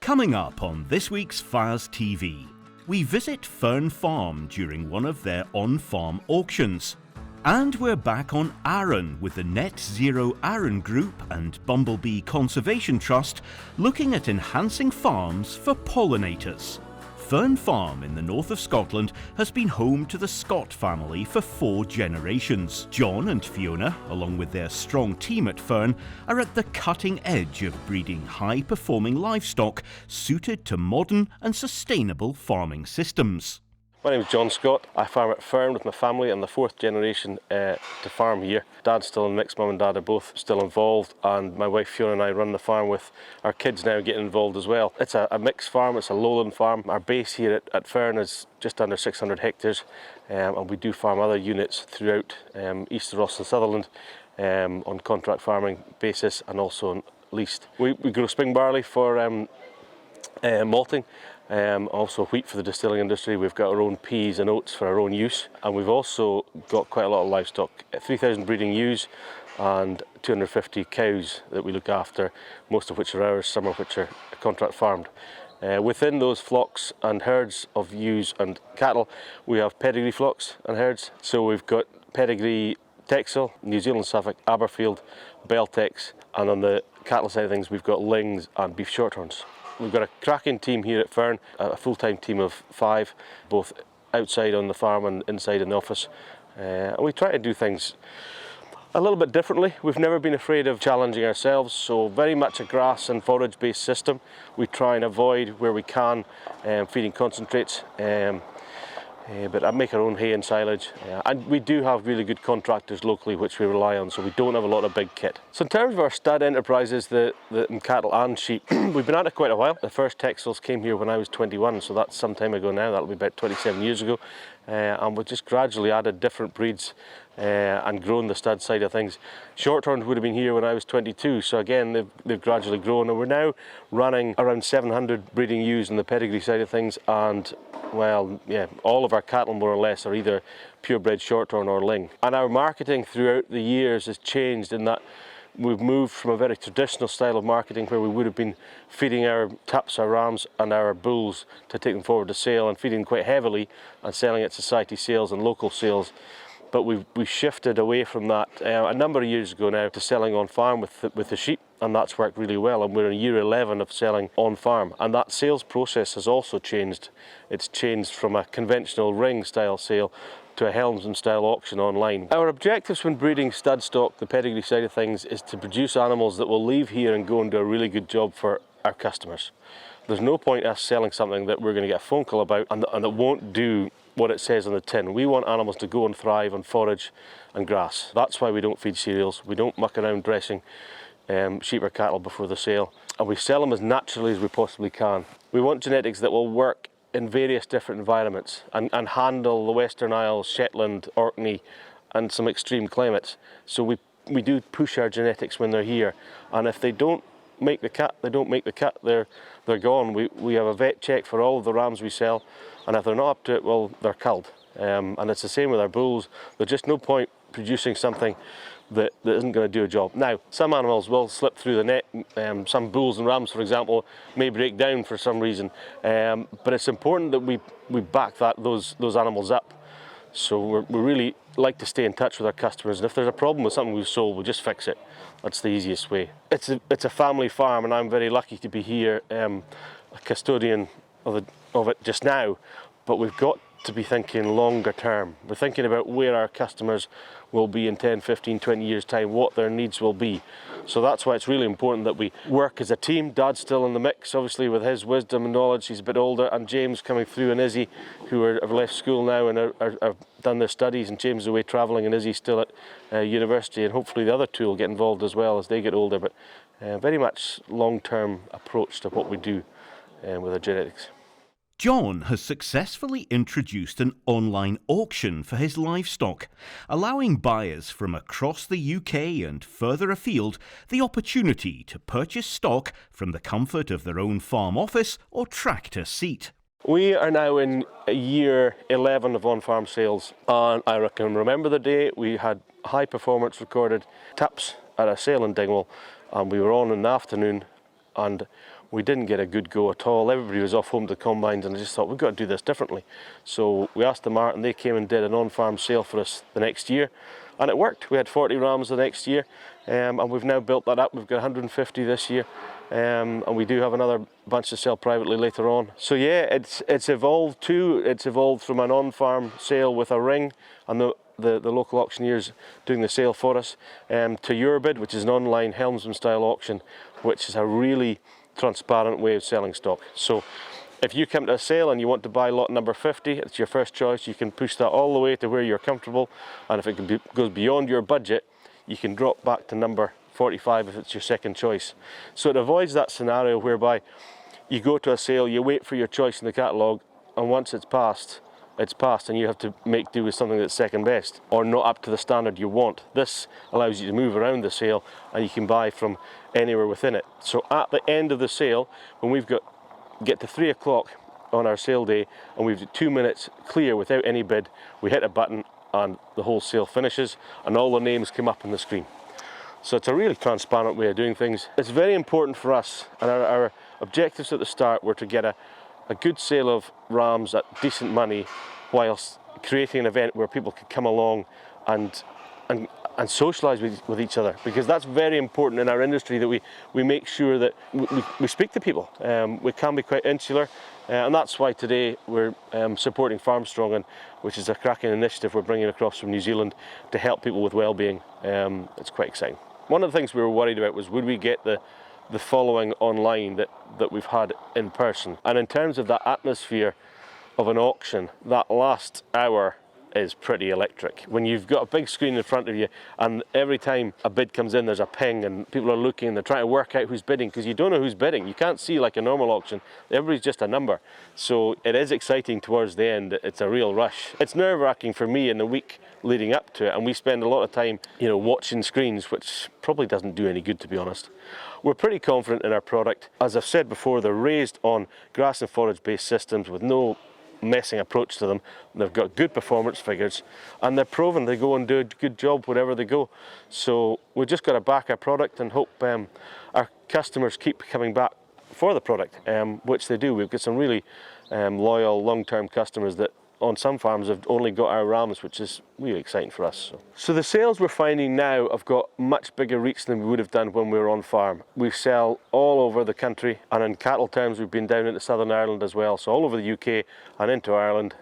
Coming up on this week's FAS TV, we visit Fearn Farm during one of their on-farm auctions. And we're back on Arran with the Net Zero Arran Group and Bumblebee Conservation Trust looking at enhancing farms for pollinators. Fearn Farm in the north of Scotland has been home to the Scott family for 4 generations. John and Fiona, along with their strong team at Fern, are at the cutting edge of breeding high-performing livestock suited to modern and sustainable farming systems. My name is John Scott. I farm at Fern with my family. I'm the 4th generation to farm here. Dad's still in the mix, Mum and Dad are both still involved, and my wife Fiona and I run the farm with our kids now getting involved as well. It's a mixed farm, it's a lowland farm. Our base here at Fern is just under 600 hectares and we do farm other units throughout East of Ross and Sutherland on contract farming basis and also on leased. We grow spring barley for malting. Also wheat for the distilling industry. We've got our own peas and oats for our own use, and we've also got quite a lot of livestock, 3,000 breeding ewes and 250 cows that we look after, most of which are ours, some of which are contract farmed. Within those flocks and herds of ewes and cattle, we have pedigree flocks and herds. So we've got pedigree Texel, New Zealand Suffolk, Aberfield, Beltex, and on the cattle side of things we've got Lings and beef shorthorns. We've got a cracking team here at Fern, a full-time team of 5, both outside on the farm and inside in the office. And we try to do things a little bit differently. We've never been afraid of challenging ourselves, so very much a grass and forage-based system. We try and avoid, where we can, feeding concentrates. But I make our own hay and silage, and we do have really good contractors locally which we rely on, so we don't have a lot of big kit. So in terms of our stud enterprises, the cattle and sheep, we've been at it quite a while. The first Texels came here when I was 21, so that's some time ago now. That'll be about 27 years ago, and we've just gradually added different breeds and grown the stud side of things. Shorthorns would have been here when I was 22, so again they've gradually grown, and we're now running around 700 breeding ewes in the pedigree side of things, and well, yeah, all of our cattle more or less are either purebred shorthorn or ling. And our marketing throughout the years has changed in that we've moved from a very traditional style of marketing where we would have been feeding our tups, our rams and our bulls to take them forward to sale and feeding quite heavily and selling at society sales and local sales. But we shifted away from that a number of years ago now to selling on farm with the sheep, and that's worked really well, and we're in year 11 of selling on farm, and that sales process has also changed. It's changed from a conventional ring style sale to a Helmsman style auction online. Our objectives when breeding stud stock, the pedigree side of things, is to produce animals that will leave here and go and do a really good job for our customers. There's no point us selling something that we're going to get a phone call about and that won't do what it says on the tin. We want animals to go and thrive on forage and grass. That's why we don't feed cereals. We don't muck around dressing sheep or cattle before the sale, and we sell them as naturally as we possibly can. We want genetics that will work in various different environments and handle the Western Isles, Shetland, Orkney and some extreme climates. So we do push our genetics when they're here, and if they don't make the cut, they don't make the cut, they're gone. We have a vet check for all of the rams we sell, and if they're not up to it, well, they're culled. And it's the same with our bulls. There's just no point producing something that isn't going to do a job. Now, some animals will slip through the net. Some bulls and rams, for example, may break down for some reason, but it's important that we back those animals up. So we really like to stay in touch with our customers, and if there's a problem with something we've sold, we'll just fix it. That's the easiest way. It's a family farm, and I'm very lucky to be here, a custodian of it just now, but we've got to be thinking longer term. We're thinking about where our customers will be in 10, 15, 20 years time, what their needs will be. So that's why it's really important that we work as a team. Dad's still in the mix, obviously, with his wisdom and knowledge. He's a bit older, and James coming through, and Izzy, who have left school now and are done their studies, and James is away travelling, and Izzy's still at university, and hopefully the other two will get involved as well as they get older. But very much long-term approach to what we do with our genetics. John has successfully introduced an online auction for his livestock, allowing buyers from across the UK and further afield the opportunity to purchase stock from the comfort of their own farm office or tractor seat. We are now in year 11 of on-farm sales, and I can remember the day we had high performance recorded taps at a sale in Dingwall, and we were on in the afternoon, and we didn't get a good go at all. Everybody was off home to the combines, and I just thought, we've got to do this differently. So we asked the mart, and they came and did an on-farm sale for us the next year, and it worked. We had 40 rams the next year, and we've now built that up. We've got 150 this year, and we do have another bunch to sell privately later on. So yeah, it's evolved too. It's evolved from an on-farm sale with a ring, and the local auctioneers doing the sale for us, to your bid, which is an online helmsman style auction, which is a really transparent way of selling stock. So if you come to a sale and you want to buy lot number 50, it's your first choice. You can push that all the way to where you're comfortable, and if it goes beyond your budget, you can drop back to number 45 if it's your second choice. So it avoids that scenario whereby you go to a sale, you wait for your choice in the catalogue, and once it's passed, and you have to make do with something that's second best or not up to the standard you want. This allows you to move around the sale, and you can buy from anywhere within it. So at the end of the sale, when get to 3 o'clock on our sale day, and we've 2 minutes clear without any bid, we hit a button and the whole sale finishes, and all the names come up on the screen. So it's a really transparent way of doing things. It's very important for us, and our objectives at the start were to get a good sale of rams at decent money, whilst creating an event where people could come along and socialise with each other, because that's very important in our industry, that we make sure that we speak to people. We can be quite insular, and that's why today we're supporting Farmstrong, which is a cracking initiative we're bringing across from New Zealand to help people with well-being. It's quite exciting. One of the things we were worried about was, would we get the following online that we've had in person? And in terms of that atmosphere of an auction, that last hour is pretty electric. When you've got a big screen in front of you, and every time a bid comes in there's a ping, and people are looking, they're trying to work out who's bidding, because you don't know who's bidding. You can't see like a normal auction. Everybody's just a number. So it is exciting towards the end. It's a real rush. It's nerve-wracking for me in the week leading up to it, and we spend a lot of time, watching screens, which probably doesn't do any good, to be honest. We're pretty confident in our product. As I've said before, they're raised on grass and forage based systems with no messing approach to them. They've got good performance figures, and they're proven they go and do a good job wherever they go. So we've just got to back our product and hope our customers keep coming back for the product, which they do. We've got some really loyal long-term customers that on some farms have only got our rams, which is really exciting for us. So the sales we're finding now have got much bigger reach than we would have done when we were on farm. We sell all over the country, and in cattle terms we've been down into Southern Ireland as well, so all over the UK and into Ireland.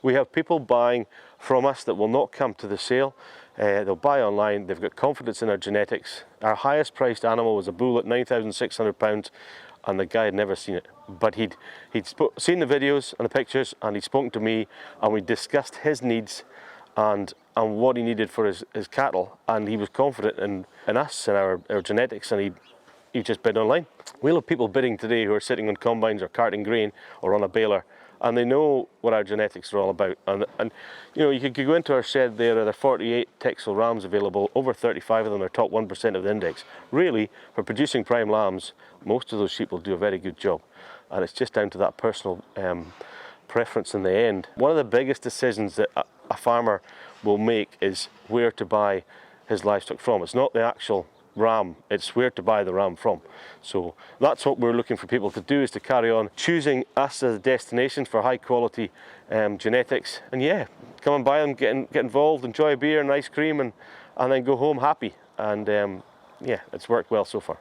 We have people buying from us that will not come to the sale. They'll buy online, they've got confidence in our genetics. Our highest priced animal was a bull at £9,600, and the guy had never seen it. But he'd seen the videos and the pictures, and he'd spoken to me, and we discussed his needs and what he needed for his cattle, and he was confident in us and our genetics, and he just bid online. We'll have people bidding today who are sitting on combines or carting grain or on a baler, and they know what our genetics are all about. And you could go into our shed there are 48 Texel rams available. Over 35 of them are top 1% of the index. Really, for producing prime lambs, most of those sheep will do a very good job, and it's just down to that personal preference in the end. One of the biggest decisions that a farmer will make is where to buy his livestock from. It's not the actual ram, it's where to buy the ram from. So that's what we're looking for people to do, is to carry on choosing us as a destination for high quality genetics, and yeah, come and buy them, get involved, enjoy a beer and ice cream, and then go home happy. And yeah, it's worked well so far.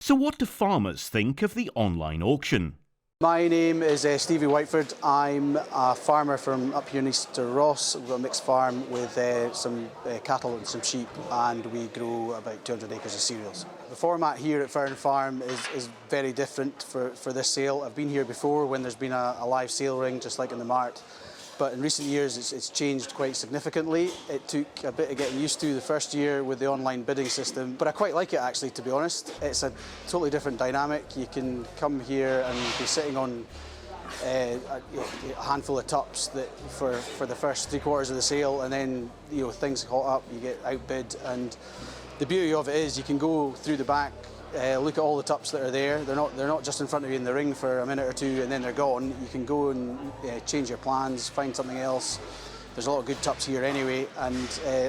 So what do farmers think of the online auction? My name is Stevie Whiteford. I'm a farmer from up here in East Ross. We've got a mixed farm with some cattle and some sheep, and we grow about 200 acres of cereals. The format here at Fearn Farm is very different for this sale. I've been here before when there's been a live sale ring, just like in the mart. But in recent years, it's changed quite significantly. It took a bit of getting used to the first year with the online bidding system, but I quite like it actually, to be honest. It's a totally different dynamic. You can come here and be sitting on a handful of tups for the first 3/4 of the sale, and then things hot up, you get outbid, and the beauty of it is you can go through the back. Look at all the tups that are there. They're not just in front of you in the ring for a minute or two and then they're gone. You can go and change your plans, find something else, There's a lot of good tups here anyway, and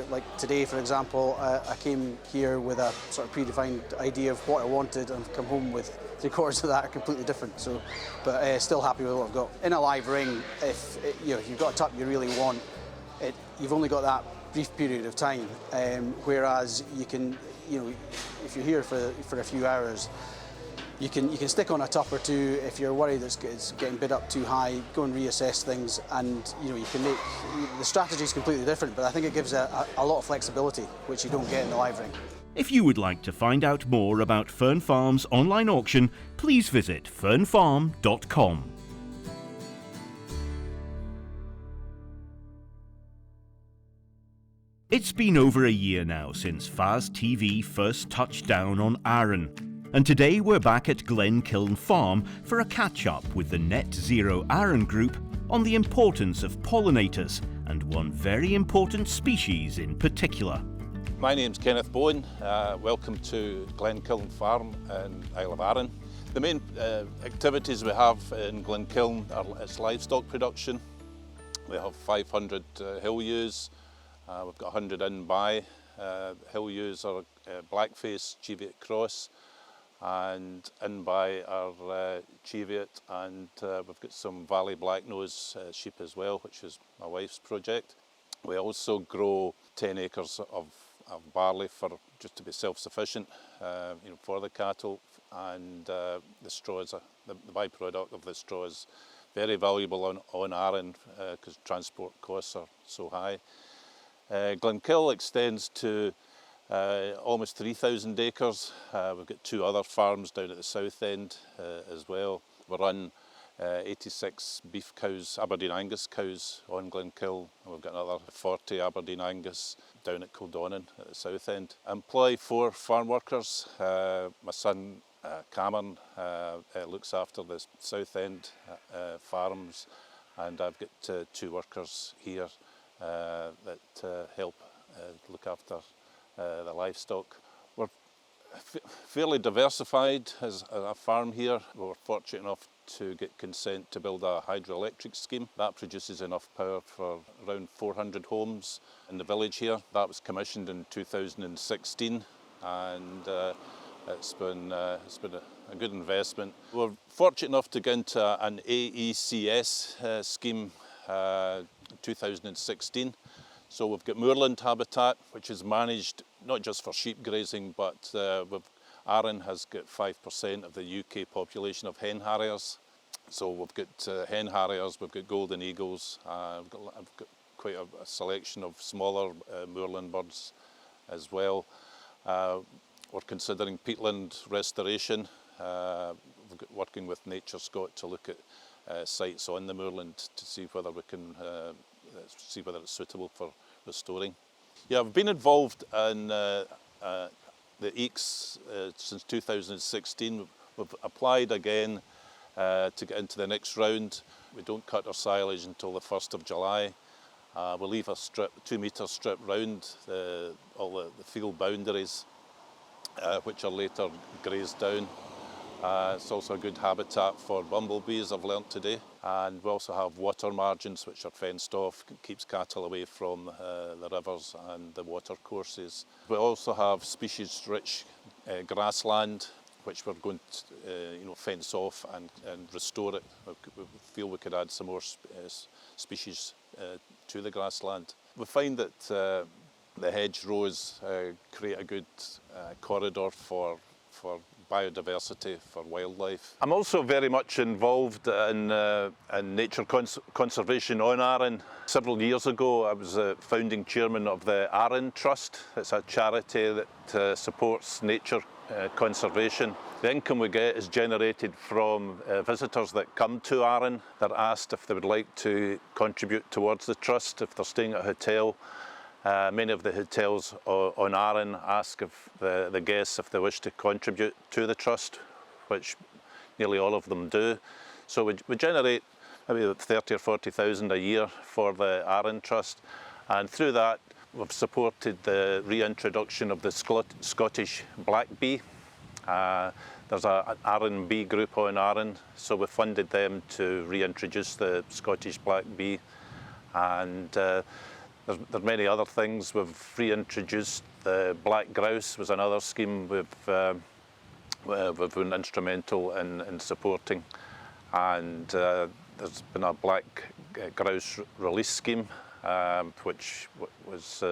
like today, for example, I came here with a sort of predefined idea of what I wanted and come home with 3/4 of that are completely different. So, but still happy with what I've got. In a live ring, if you've got a tup you really want, you've only got that brief period of time, whereas you can, if you're here for a few hours, you can stick on a tup or two. If you're worried it's getting bid up too high, go and reassess things, and you can make the strategy is completely different. But I think it gives a lot of flexibility, which you don't get in the live ring. If you would like to find out more about Fearn Farm's online auction, please visit fernfarm.com. It's been over a year now since FAS TV first touched down on Arran, and today we're back at Fearn Farm for a catch-up with the Net Zero Arran group on the importance of pollinators, and one very important species in particular. My name's Kenneth Bowen. Welcome to Fearn Farm in Isle of Arran. The main activities we have in Glenkiln are livestock production. We have 500 hill ewes. We've got 100 in-by. Hill ewes are blackface Cheviot cross, and in-by are Cheviot, and we've got some Valley Blacknose sheep as well, which is my wife's project. We also grow 10 acres of barley just to be self-sufficient, for the cattle, and the straw is the byproduct of the straw is very valuable on Arran because transport costs are so high. Glenkiln extends to almost 3,000 acres. We've got 2 other farms down at the south end as well. We run 86 beef cows, Aberdeen Angus cows on Glenkiln, and we've got another 40 Aberdeen Angus down at Kildonan at the south end. I employ 4 farm workers. My son Cameron looks after the south end farms, and I've got 2 workers here that help look after the livestock. We're fairly diversified as a farm here. We're fortunate enough to get consent to build a hydroelectric scheme. That produces enough power for around 400 homes in the village here. That was commissioned in 2016, and it's been a good investment. We're fortunate enough to get into an AECS scheme 2016. So we've got moorland habitat, which is managed not just for sheep grazing, but Arran has got 5% of the UK population of hen harriers. So we've got hen harriers, we've got golden eagles, I've got quite a selection of smaller moorland birds as well. We're considering peatland restoration. We're working with Nature Scott to look at sites on the moorland to see whether we can see whether it's suitable for restoring. Yeah, I've been involved in the EECS since 2016. We've applied again to get into the next round. We don't cut our silage until the 1st of July. We'll leave a 2 metre strip round all the field boundaries, which are later grazed down. It's also a good habitat for bumblebees, I've learnt today. And we also have water margins, which are fenced off, keeps cattle away from the rivers and the water courses. We also have species-rich grassland, which we're going to fence off and restore it. We feel we could add some more species to the grassland. We find that the hedgerows create a good corridor for biodiversity, for wildlife. I'm also very much involved in nature conservation on Arran. Several years ago I was the founding chairman of the Arran Trust. It's a charity that supports nature conservation. The income we get is generated from visitors that come to Arran. They're asked if they would like to contribute towards the trust if they're staying at a hotel. Many of the hotels on Arran ask if the guests if they wish to contribute to the trust, which nearly all of them do. So we generate maybe 30 or 40,000 a year for the Arran Trust, and through that we've supported the reintroduction of the Scottish black bee. There's an Arran bee group on Arran, so we funded them to reintroduce the Scottish black bee. And there are many other things. We've reintroduced the black grouse, was another scheme we've been instrumental in supporting. And there's been a black grouse release scheme, which was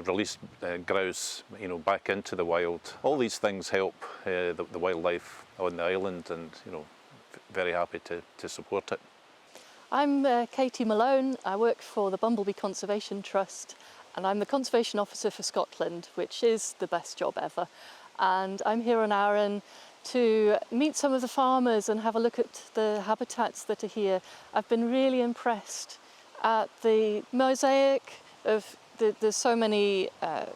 released grouse, back into the wild. All these things help the wildlife on the island, and very happy to support it. I'm Katie Malone. I work for the Bumblebee Conservation Trust, and I'm the Conservation Officer for Scotland, which is the best job ever. And I'm here on Arran to meet some of the farmers and have a look at the habitats that are here. I've been really impressed at the mosaic of there's so many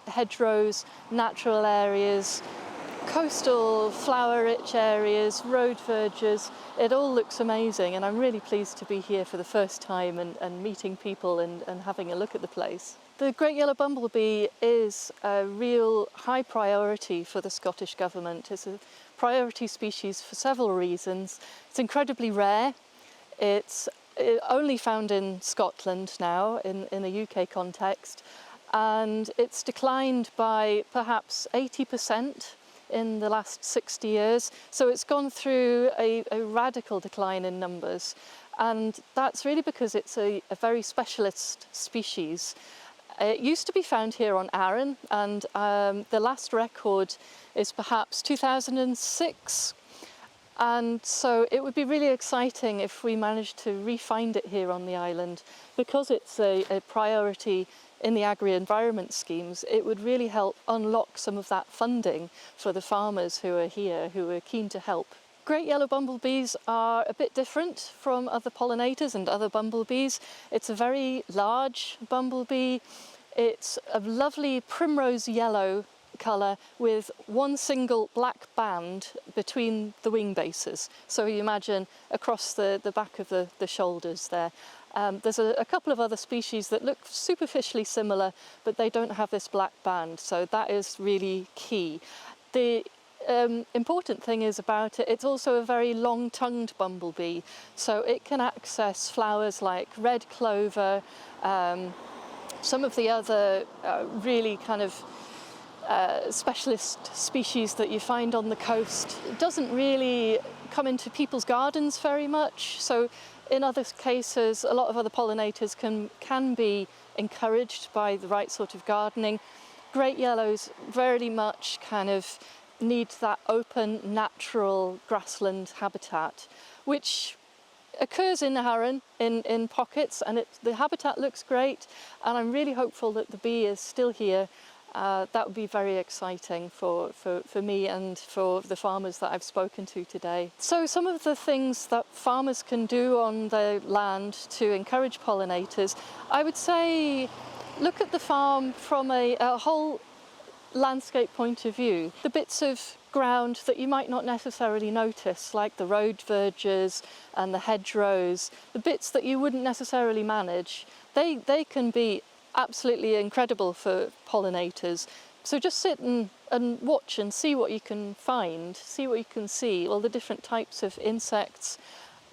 hedgerows, natural areas, coastal flower-rich areas, road verges. It all looks amazing, and I'm really pleased to be here for the first time and meeting people and having a look at the place. The great yellow bumblebee is a real high priority for the Scottish Government. It's a priority species for several reasons. It's incredibly rare. It's only found in Scotland now, in a UK context, and it's declined by perhaps 80% in the last 60 years. So it's gone through a radical decline in numbers, and that's really because it's a very specialist species. It used to be found here on Arran, and the last record is perhaps 2006. And so it would be really exciting if we managed to re-find it here on the island. Because it's a priority in the agri-environment schemes, it would really help unlock some of that funding for the farmers who are here, who are keen to help. Great yellow bumblebees are a bit different from other pollinators and other bumblebees. It's a very large bumblebee. It's a lovely primrose yellow colour with one single black band between the wing bases. So you imagine across the back of the shoulders there. There's a couple of other species that look superficially similar, but they don't have this black band, so that is really key. The important thing is about it, it's also a very long-tongued bumblebee, so it can access flowers like red clover, some of the other really kind of specialist species that you find on the coast. It doesn't really come into people's gardens very much, so in other cases a lot of other pollinators can be encouraged by the right sort of gardening. Great yellows very much kind of need that open natural grassland habitat, which occurs in Arran in pockets, and the habitat looks great, and I'm really hopeful that the bee is still here. That would be very exciting for me and for the farmers that I've spoken to today. So some of the things that farmers can do on their land to encourage pollinators, I would say look at the farm from a whole landscape point of view. The bits of ground that you might not necessarily notice, like the road verges and the hedgerows, the bits that you wouldn't necessarily manage, they can be absolutely incredible for pollinators. So just sit and watch and see what you can find, see what you can see, all the different types of insects.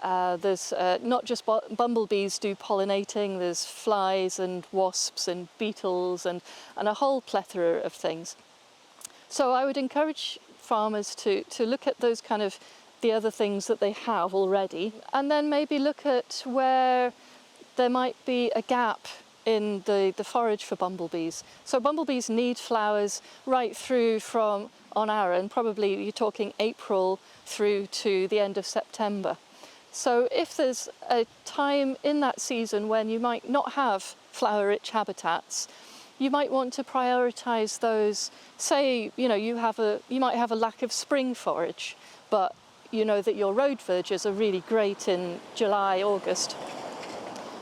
There's not just bumblebees do pollinating, there's flies and wasps and beetles and a whole plethora of things. So I would encourage farmers to look at those kind of the other things that they have already, and then maybe look at where there might be a gap in the forage for bumblebees. So bumblebees need flowers right through from on Arran, probably you're talking April through to the end of September. So if there's a time in that season when you might not have flower-rich habitats, you might want to prioritise those. Say, you might have a lack of spring forage, but you know that your road verges are really great in July, August.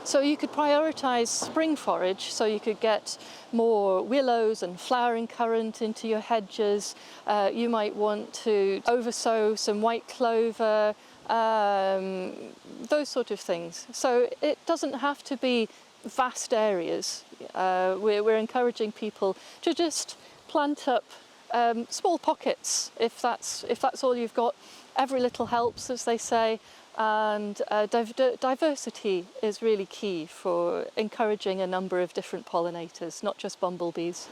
So you could prioritise spring forage, so you could get more willows and flowering currant into your hedges. You might want to oversow some white clover, those sort of things. So it doesn't have to be vast areas. We're encouraging people to just plant up small pockets if that's all you've got. every little helps, as they say, and diversity is really key for encouraging a number of different pollinators, not just bumblebees.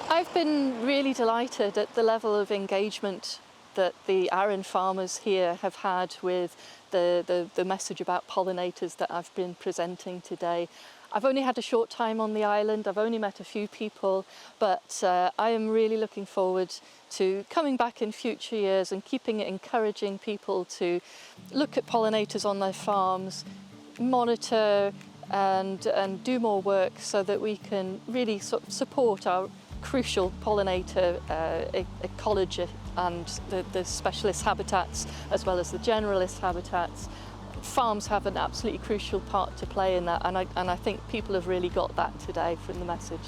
I've been really delighted at the level of engagement that the Arran farmers here have had with the message about pollinators that I've been presenting today. I've only had a short time on the island, I've only met a few people, but I am really looking forward to coming back in future years and keeping encouraging people to look at pollinators on their farms, monitor and do more work so that we can really support our crucial pollinator ecology and the specialist habitats as well as the generalist habitats. Farms have an absolutely crucial part to play in that, and I think people have really got that today from the message.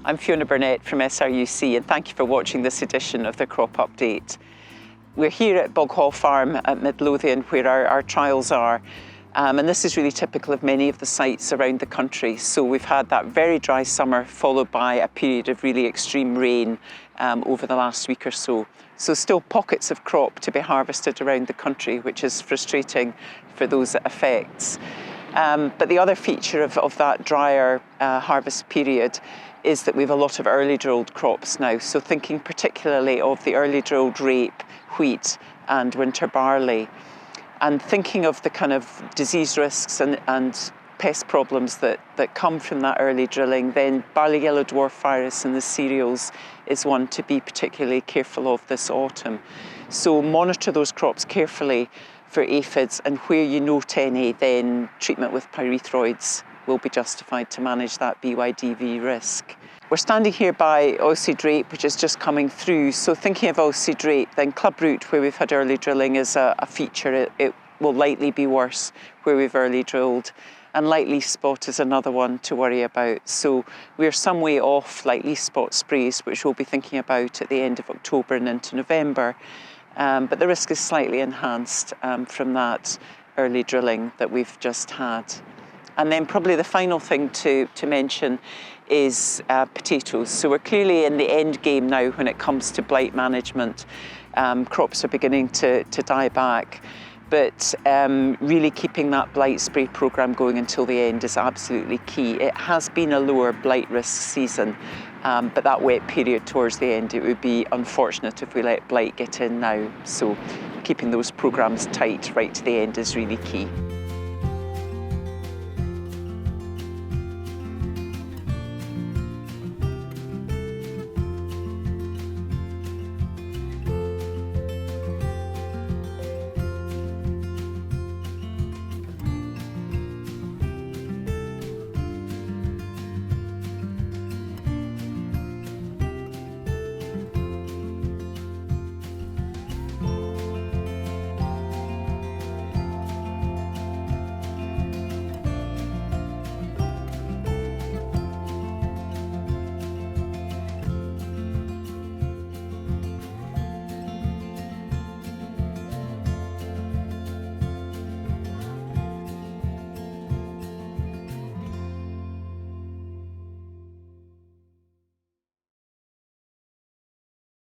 I'm Fiona Burnett from SRUC, and thank you for watching this edition of the Crop Update. We're here at Boghall Farm at Midlothian where our trials are. And this is really typical of many of the sites around the country. So we've had that very dry summer followed by a period of really extreme rain over the last week or so. So still pockets of crop to be harvested around the country, which is frustrating for those it affects. But the other feature of that drier harvest period is that we have a lot of early drilled crops now. So thinking particularly of the early drilled rape, wheat and winter barley. And thinking of the kind of disease risks and pest problems that come from that early drilling, then barley yellow dwarf virus in the cereals is one to be particularly careful of this autumn. So monitor those crops carefully for aphids, and where you note any, then treatment with pyrethroids will be justified to manage that BYDV risk. We're standing here by oilseed rape, which is just coming through. So thinking of oilseed rape, then clubroot, where we've had early drilling, is a feature. It will likely be worse where we've early drilled. And light leaf spot is another one to worry about. So we're some way off light leaf spot sprays, which we'll be thinking about at the end of October and into November. But the risk is slightly enhanced from that early drilling that we've just had. And then probably the final thing to mention is potatoes. So we're clearly in the end game now when it comes to blight management. Crops are beginning to die back, but really keeping that blight spray programme going until the end is absolutely key. It has been a lower blight risk season, but that wet period towards the end, it would be unfortunate if we let blight get in now. So keeping those programmes tight right to the end is really key.